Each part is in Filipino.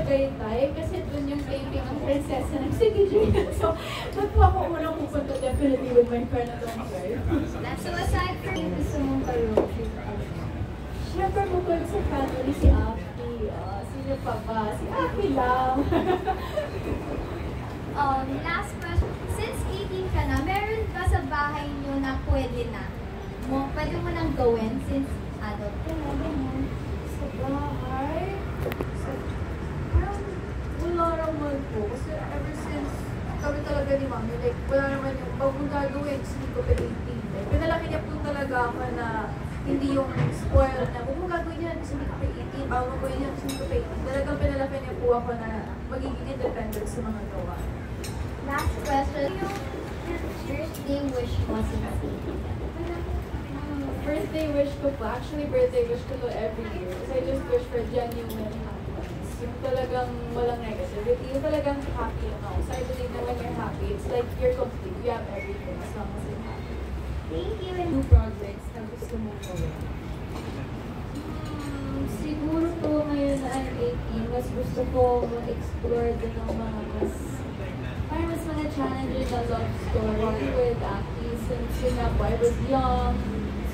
Tagaytay kasi doon yung taping ng prinsesa ng City Dream. So, doon po ako unang pupunta definitely with my friend at one time. So aside from yung gusto mong ka-road trip, Siyempre bukod sa family si Aki, sino pa ba? Si Aki lang. Last question. Since 18 ka na, meron ba sa bahay nyo na pwede mo nang gawin since adult ka na, ganyan? Sa bahay? Parang wala naman po. Kasi ever since kami talaga ni Mami, like wala naman yung bagong gagawin, hindi ko pa 18. Like, pinalaki niya po talaga ako na hindi yung spoiled na, huwag mo gagawin yan kasi hindi ko pa 18, bawal mo gawin yan kasi hindi ko pa 18. Talagang pinalaki niya po ako na magiging independent sa mga gawa. Last question. Yung birthday wish mo since 18? Birthday wish ko po, actually birthday wish ko to every year. Kasi I just wish for genuine happiness. Yung talagang walang negativity, yung talagang happy lang ako. So I believe na when you're happy, it's like you're complete. You have everything as long as you're happy. Thank you. New projects na gusto mo gawin? Siguro po ngayon na I'm 18, mas gusto ko ma-explore din ng mga mga challenges na love story with Aki since yun nga po, I was young.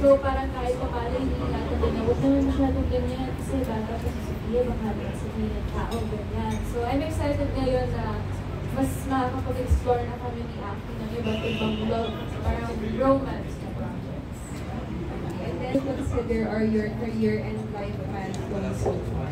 So parang kahit pa pala hindi natin din na huwag naman masyadong ganyan kasi bata pa si Sophia, baka naman sabihin ng tao, ganyan. So I'm excited ngayon na mas makakapag-explore na kami ni Aki ng iba't ibang love, parang romance na projects. And then consider are your career and life milestones so far?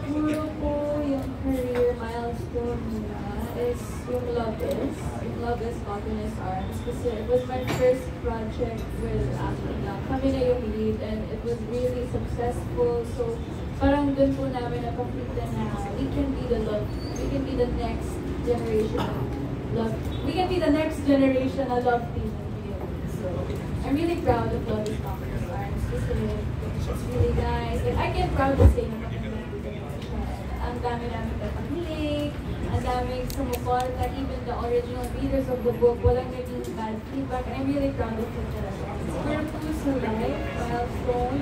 Siguro po yung career milestone muna is yung Love Is. Yung Love Is Cottonist Arms. Kasi it was my first project with Aki na kami na yung lead and it was really successful. So parang dun po namin napakita na we can be the love, we can be the next generation of love. We can be the next generation of love team. So I'm really proud of Love Is Cottonist Arms kasi it's really nice. And I can proudly say na ang dami namin kapahilig, ang daming sumuporta, even the original readers of the book, walang naging bad feedback, and I'm really proud of it talaga. Siguro po sa life, milestone,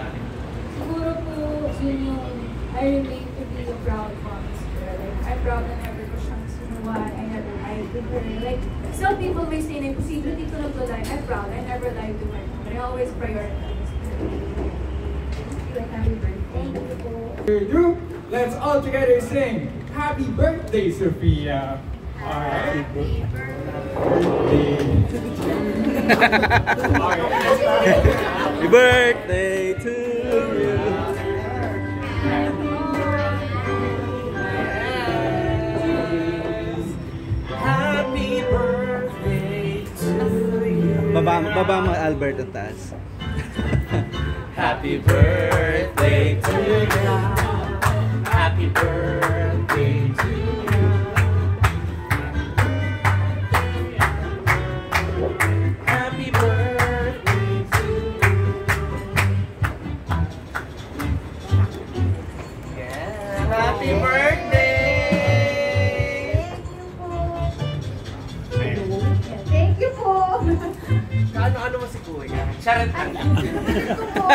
siguro po yun yung I remain to be a proud mom. Like, I'm proud na never ko siyang sinuwan, I never lied to her. Like, some people may say na imposible dito na to lie. I'm proud, I never lied to my mom, but I always prioritize her. Like, happy birthday. Thank you po. Let's all together sing Happy Birthday, Sophia! Happy birthday! Happy birthday to you! Happy birthday to you! Baba mo Albert ang taas. Happy birthday to you! Happy birthday to you. Happy birthday to you. Yeah. Happy birthday. Thank you po. Ano mo si Kuya? Charot. Thank you po.